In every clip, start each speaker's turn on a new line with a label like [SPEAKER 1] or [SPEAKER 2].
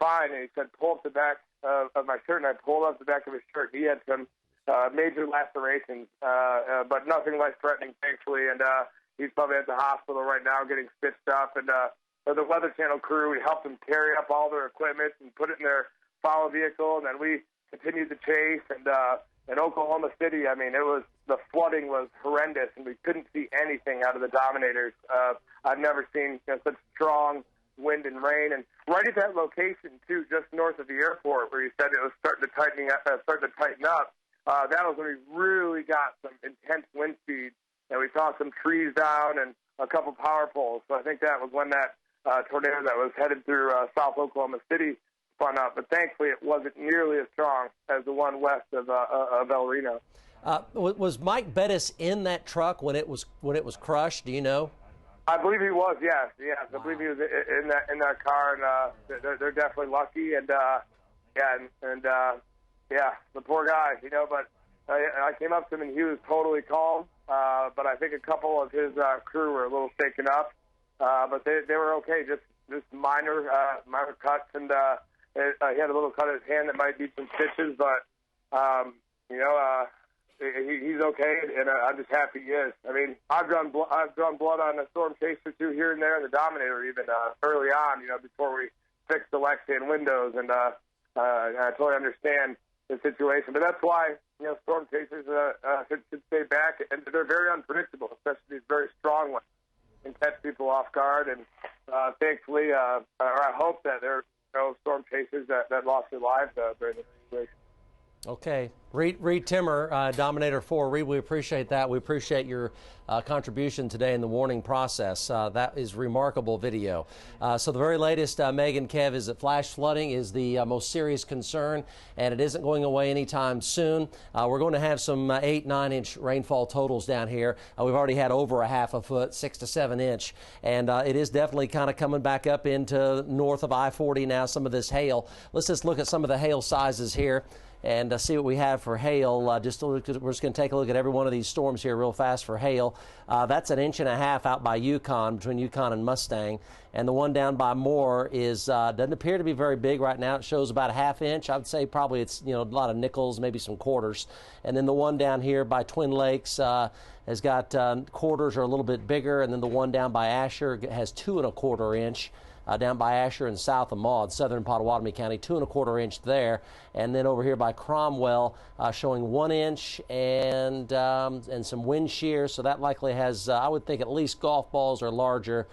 [SPEAKER 1] fine. And he said, pull up the back of my shirt, and I pulled up the back of his shirt. He had some major lacerations, but nothing life-threatening, thankfully. And he's probably at the hospital right now getting stitched up. And the Weather Channel crew, we helped them carry up all their equipment and put it in their follow vehicle, and then we continued to chase. And in Oklahoma City, I mean, the flooding was horrendous, and we couldn't see anything out of the Dominators. I've never seen such strong wind and rain. And right at that location, too, just north of the airport, where you said it was starting to tighten up, that was when we really got some intense wind speeds, and we saw some trees down and a couple power poles. So I think that was when that tornado that was headed through South Oklahoma City spun up. But thankfully, it wasn't nearly as strong as the one west of El Reno.
[SPEAKER 2] Was Mike Bettis in that truck when it was crushed? Do you know?
[SPEAKER 1] I believe he was. Yes.
[SPEAKER 2] Wow.
[SPEAKER 1] I believe he was in that car, and they're definitely lucky. And the poor guy, But I came up to him, and he was totally calm. But I think a couple of his crew were a little shaken up. But they were okay, just minor cuts, and he had a little cut in his hand that might need some stitches, but he's okay, and I'm just happy he is. I mean, I've drawn blood on a Storm Chaser too, here and there, and the Dominator even early on, before we fixed the Lexan windows, and I totally understand the situation. But that's why Storm Chasers should stay back, and they're very unpredictable, especially these very strong ones, and catch people off guard. And thankfully, or I hope that there are no Storm Chasers that lost their lives during this situation.
[SPEAKER 2] Okay. Reed Timmer, Dominator 4. Reed, we appreciate that. We appreciate your contribution today in the warning process. That is remarkable video. So the very latest, Meg and Kev, is that flash flooding is the most serious concern, and it isn't going away anytime soon. We're going to have some 8-9-inch rainfall totals down here. We've already had over a half a foot, 6 to 7 inch, and it is definitely kind of coming back up into north of I-40 now, some of this hail. Let's just look at some of the hail sizes here and see what we have for hail. We're just going to take a look at every one of these storms here real fast for hail. That's 1.5 inches out by Yukon, between Yukon and Mustang. And the one down by Moore doesn't appear to be very big right now. It shows about 1/2 inch. I would say probably it's a lot of nickels, maybe some quarters. And then the one down here by Twin Lakes has got quarters are a little bit bigger. And then the one down by Asher has 2.25 inch. Down by Asher and south of Maud, southern Pottawatomie County, 2.25 inch there. And then over here by Cromwell, showing 1 inch and some wind shear. So that likely has, I would think, at least golf balls or larger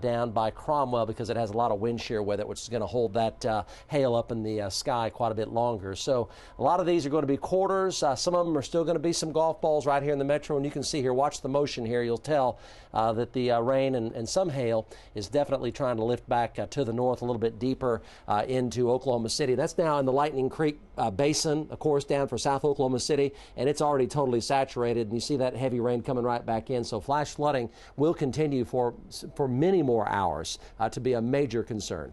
[SPEAKER 2] down by Cromwell, because it has a lot of wind shear with it, which is going to hold that hail up in the sky quite a bit longer. So a lot of these are going to be quarters. Some of them are still going to be some golf balls right here in the metro. And you can see here, watch the motion here. You'll tell that the rain and some hail is definitely trying to lift back to the north a little bit deeper into Oklahoma City. That's now in the Lightning Creek Basin, of course, down for South Oklahoma City, and it's already totally saturated. And you see that heavy rain coming right back in. So flash flooding will continue for many more hours to be a major concern.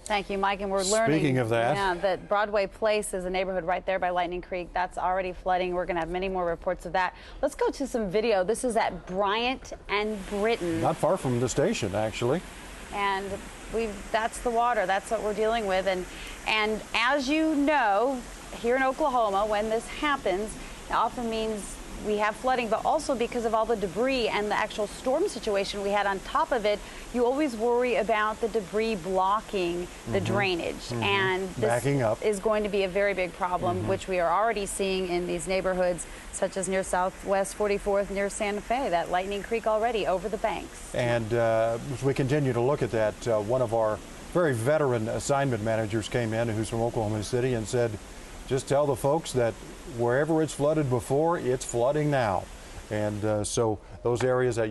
[SPEAKER 3] Thank you, Mike. And we're learning,
[SPEAKER 4] speaking of that,
[SPEAKER 3] that Broadway Place is a neighborhood right there by Lightning Creek. That's already flooding. We're going to have many more reports of that. Let's go to some video. This is at Bryant and Britton.
[SPEAKER 4] not far from the station, actually.
[SPEAKER 3] And that's the water. That's what we're dealing with. And as you know, here in Oklahoma, when this happens, it often means we have flooding, but also because of all the debris and the actual storm situation we had on top of it, you always worry about the debris blocking the drainage. And this is going to be a very big problem, which we are already seeing in these neighborhoods, such as near Southwest 44th, near Santa Fe, that Lightning Creek already over the banks.
[SPEAKER 4] And as we continue to look at that, one of our very veteran assignment managers came in, who's from Oklahoma City, and said, just tell the folks that wherever it's flooded before, it's flooding now. And so those areas that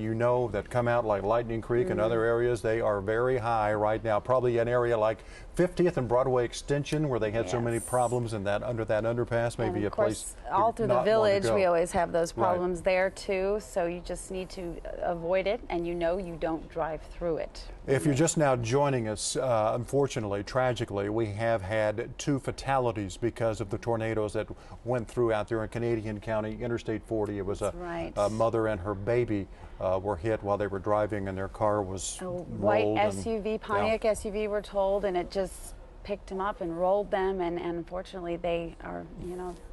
[SPEAKER 4] that come out like Lightning Creek and other areas, they are very high right now. Probably an area like 50th and Broadway Extension, where they had so many problems in that under that underpass, maybe a place
[SPEAKER 3] all through the village. We always have those problems there too. So you just need to avoid it, and you don't drive through it.
[SPEAKER 4] If you're just now joining us, unfortunately, tragically, we have had 2 fatalities because of the tornadoes that went through out there in Canadian County, Interstate 40. It was a mother and her baby were hit while they were driving, and their car was
[SPEAKER 3] white SUV, Pontiac SUV, we're told, and it just picked them up and rolled them, and unfortunately they are,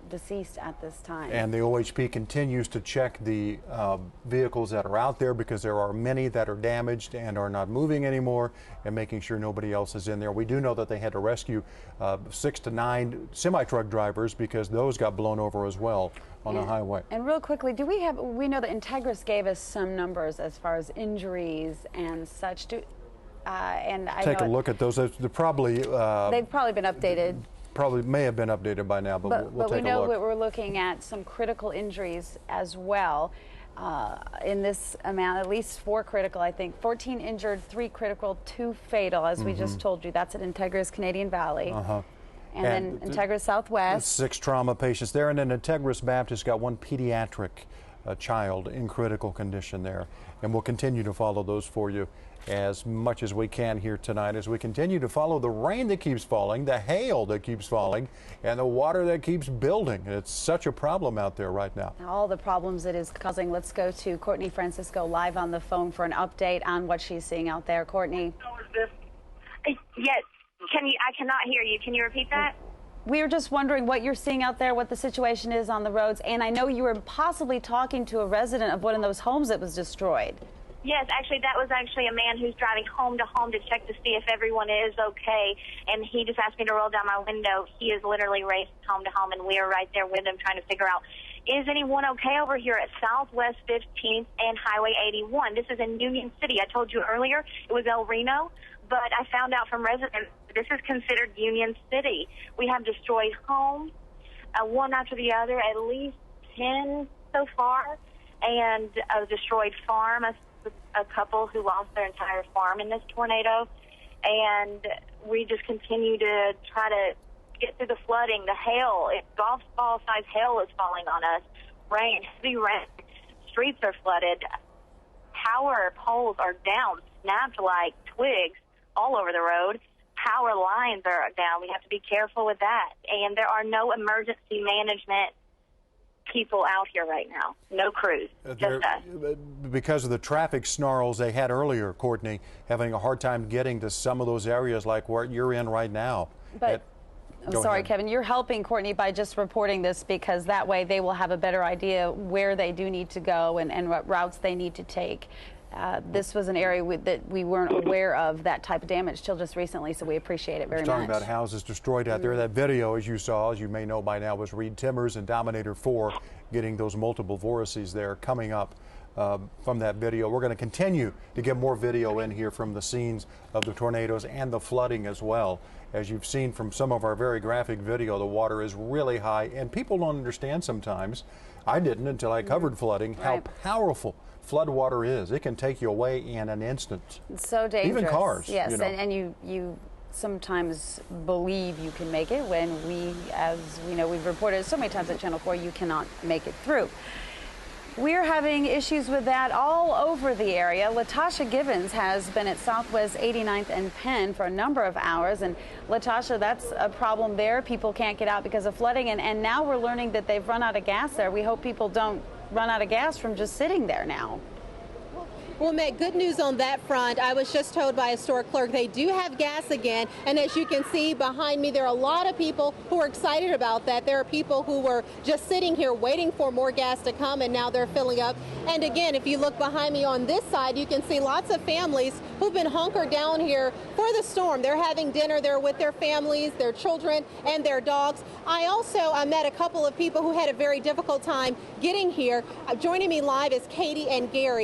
[SPEAKER 3] deceased at this time.
[SPEAKER 4] And the OHP continues to check the vehicles that are out there, because there are many that are damaged and are not moving anymore, and making sure nobody else is in there. We do know that they had to rescue 6 to 9 semi-truck drivers, because those got blown over as well on the highway.
[SPEAKER 3] And real quickly, we know that Integris gave us some numbers as far as injuries and such. And I
[SPEAKER 4] take a look at those. They're probably
[SPEAKER 3] they've probably been updated.
[SPEAKER 4] Probably may have been updated by now, but we'll take a look.
[SPEAKER 3] But we know that we're looking at some critical injuries as well. In this amount, at least 4 critical, I think. 14 injured, 3 critical, 2 fatal, as we just told you. That's at Integris Canadian Valley. And then Integris Southwest.
[SPEAKER 4] 6 trauma patients there. And then Integris Baptist got 1 pediatric child in critical condition there. And we'll continue to follow those for you as much as we can here tonight, as we continue to follow the rain that keeps falling, the hail that keeps falling, and the water that keeps building. It's such a problem out there right now.
[SPEAKER 3] All the problems it is causing. Let's go to Courtney Francisco live on the phone for an update on what she's seeing out there. Courtney.
[SPEAKER 5] Yes. I cannot hear you. Can you repeat that?
[SPEAKER 3] We were just wondering what you're seeing out there, what the situation is on the roads, and I know you were possibly talking to a resident of one of those homes that was destroyed.
[SPEAKER 5] Yes, actually, that was actually a man who's driving home to home to check to see if everyone is okay, and he just asked me to roll down my window. He is literally raced home to home, and we are right there with him trying to figure out, is anyone okay over here at Southwest 15th and Highway 81? This is in Union City. I told you earlier it was El Reno, but I found out from residents this is considered Union City. We have destroyed homes, one after the other, at least 10 so far, and a destroyed farm, a couple who lost their entire farm in this tornado, and we just continue to try to get through the flooding. The hail, golf ball size hail is falling on us. Rain, heavy rain. Streets are flooded. Power poles are down, snapped like twigs all over the road. Power lines are down. We have to be careful with that. And there are no emergency management people out here right now. No crews, just us.
[SPEAKER 4] Because of the traffic snarls they had earlier, Courtney, having a hard time getting to some of those areas like where you're in right now.
[SPEAKER 3] But I'm sorry, Kevin, you're helping Courtney by just reporting this, because that way they will have a better idea where they do need to go and what routes they need to take. This was an area that we weren't aware of that type of damage till just recently, so we appreciate it very much.
[SPEAKER 4] Talking about houses destroyed out there. That video, as you saw, as you may know by now, was Reed Timmers and Dominator 4 getting those multiple vortices there coming up from that video. We're going to continue to get more video in here from the scenes of the tornadoes and the flooding as well. As you've seen from some of our very graphic video, the water is really high, and people don't understand sometimes. I didn't until I covered flooding, how powerful flood water is. It can take you away in an instant.
[SPEAKER 3] It's so dangerous.
[SPEAKER 4] Even cars.
[SPEAKER 3] Yes,
[SPEAKER 4] you know.
[SPEAKER 3] and you sometimes believe you can make it when as we know, we've reported so many times at Channel 4, you cannot make it through. We're having issues with that all over the area. Latasha Gibbons has been at Southwest 89th and Penn for a number of hours. And Latasha, that's a problem there. People can't get out because of flooding. And now we're learning that they've run out of gas there. We hope people don't run out of gas from just sitting there now.
[SPEAKER 6] Well, Meg, good news on that front. I was just told by a store clerk they do have gas again. And as you can see behind me, there are a lot of people who are excited about that. There are people who were just sitting here waiting for more gas to come, and now they're filling up. And again, if you look behind me on this side, you can see lots of families who've been hunkered down here for the storm. They're having dinner. They're with their families, their children, and their dogs. I met a couple of people who had a very difficult time getting here. Joining me live is Katie and Gary.